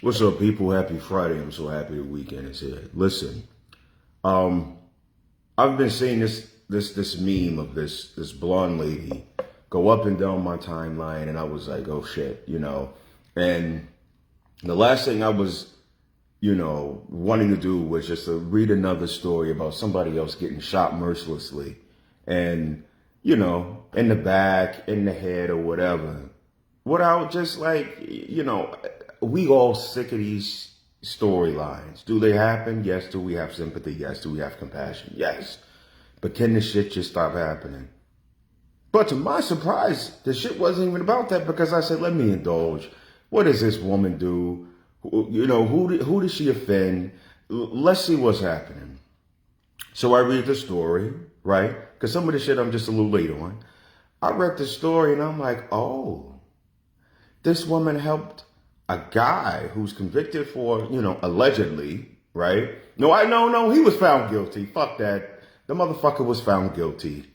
What's up, people? Happy Friday. I'm so happy the weekend is here. Listen, um, I've been seeing this meme of this blonde lady go up and down my timeline, and I was like, oh shit, And the last thing I was, wanting to do was just to read another story about somebody else getting shot mercilessly, and in the back, in the head, or whatever, without just we all sick of these storylines. Do they happen? Yes. Do we have sympathy? Yes. Do we have compassion? Yes. But can this shit just stop happening? But to my surprise, the shit wasn't even about that, because I said, let me indulge. What does this woman do? Who did she offend? Let's see what's happening. So I read the story, right? Because some of the shit I'm just a little late on. I read the story and I'm like, oh, this woman helped a guy who's convicted for, allegedly, right? No, he was found guilty. Fuck that. The motherfucker was found guilty.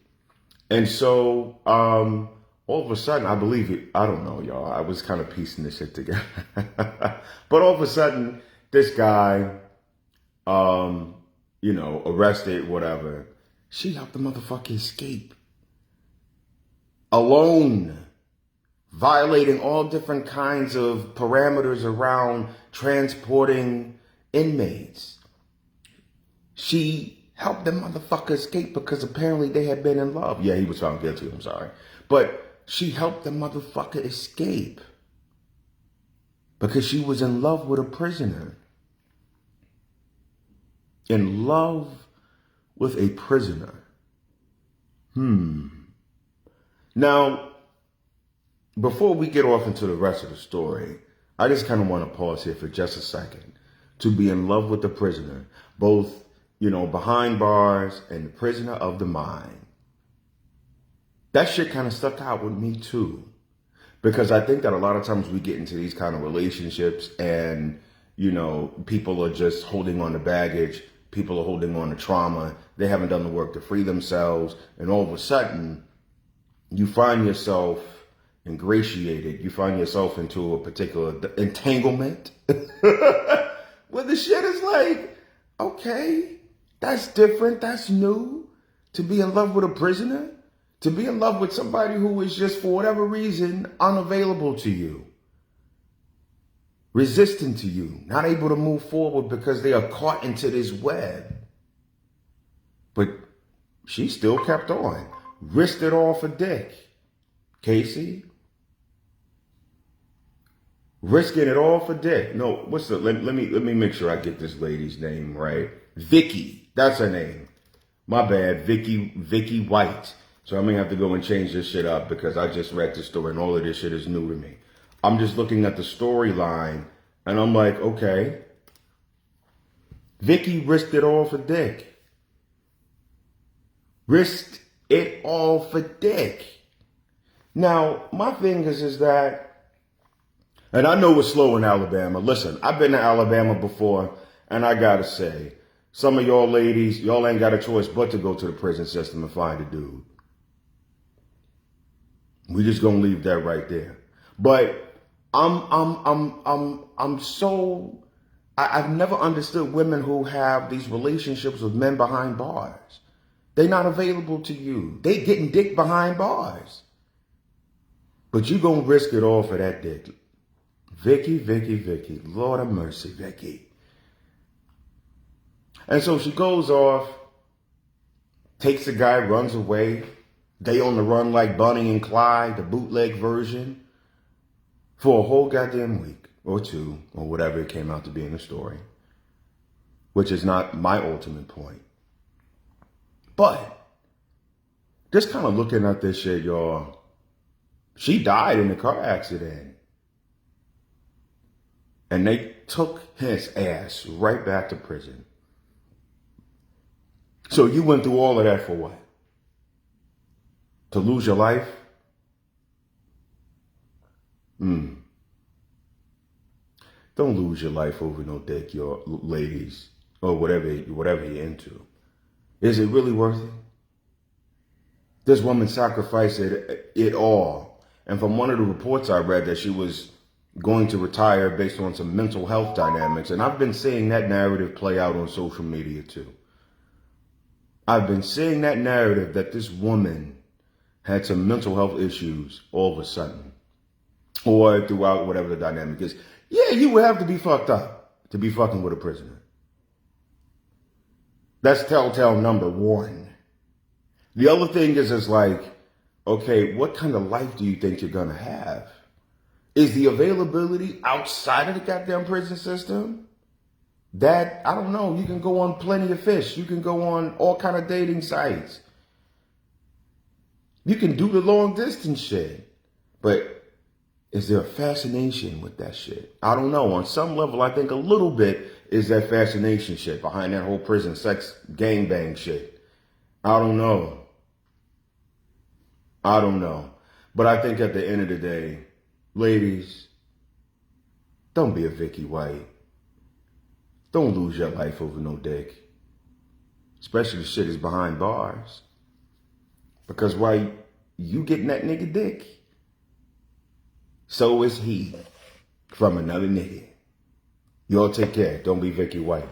And so, all of a sudden, I believe it. I don't know, y'all. I was kind of piecing this shit together. But all of a sudden, this guy, arrested, whatever. She helped the motherfucker escape. Alone. Violating all different kinds of parameters around transporting inmates. She helped the motherfucker escape because apparently they had been in love. Yeah, he was found guilty, I'm sorry. But she helped the motherfucker escape because she was in love with a prisoner. In love with a prisoner. Now, before we get off into the rest of the story, I just kind of want to pause here for just a second. To be in love with the prisoner, both, behind bars and the prisoner of the mind. That shit kind of stuck out with me too. Because I think that a lot of times we get into these kind of relationships and, people are just holding on to baggage. People are holding on to trauma. They haven't done the work to free themselves. And all of a sudden, you find yourself ingratiated, you find yourself into a particular entanglement where the shit is like, okay, that's different, that's new. To be in love with a prisoner, to be in love with somebody who is just for whatever reason unavailable to you, resistant to you, not able to move forward because they are caught into this web. But she still kept on, risked it all for dick. Casey, risking it all for dick. No, let me make sure I get this lady's name right. Vicky, that's her name. My bad, Vicky White. So I'm gonna have to go and change this shit up because I just read the story and all of this shit is new to me. I'm just looking at the storyline and I'm like, okay, Vicky risked it all for dick. Risked it all for dick. Now, my thing is that, and I know it's slow in Alabama. Listen, I've been to Alabama before, and I gotta say, some of y'all ladies, y'all ain't got a choice but to go to the prison system and find a dude. We just gonna leave that right there. But I've never understood women who have these relationships with men behind bars. They're not available to you. They getting dick behind bars. But you gonna risk it all for that dick. Vicky. Lord have mercy, Vicky. And so she goes off, takes the guy, runs away. They on the run like Bonnie and Clyde, the bootleg version, for a whole goddamn week or two, or whatever it came out to be in the story, which is not my ultimate point. But just kind of looking at this shit, y'all, she died in a car accident. And they took his ass right back to prison. So you went through all of that for what? To lose your life? Don't lose your life over no dick, your ladies, or whatever you're into. Is it really worth it? This woman sacrificed it all. And from one of the reports I read that she was going to retire based on some mental health dynamics. And I've been seeing that narrative play out on social media too. I've been seeing that narrative that this woman had some mental health issues all of a sudden, or throughout whatever the dynamic is. Yeah, you would have to be fucked up to be fucking with a prisoner. That's telltale number one. The other thing is like, okay, what kind of life do you think you're gonna have? Is the availability outside of the goddamn prison system? That, I don't know, you can go on Plenty of Fish. You can go on all kind of dating sites. You can do the long distance shit. But is there a fascination with that shit? I don't know. On some level, I think a little bit is that fascination shit behind that whole prison sex gangbang shit. I don't know. But I think at the end of the day, ladies, don't be a Vicky White. Don't lose your life over no dick. Especially the shit is behind bars. Because while you getting that nigga dick, so is he from another nigga. Y'all take care. Don't be Vicky White.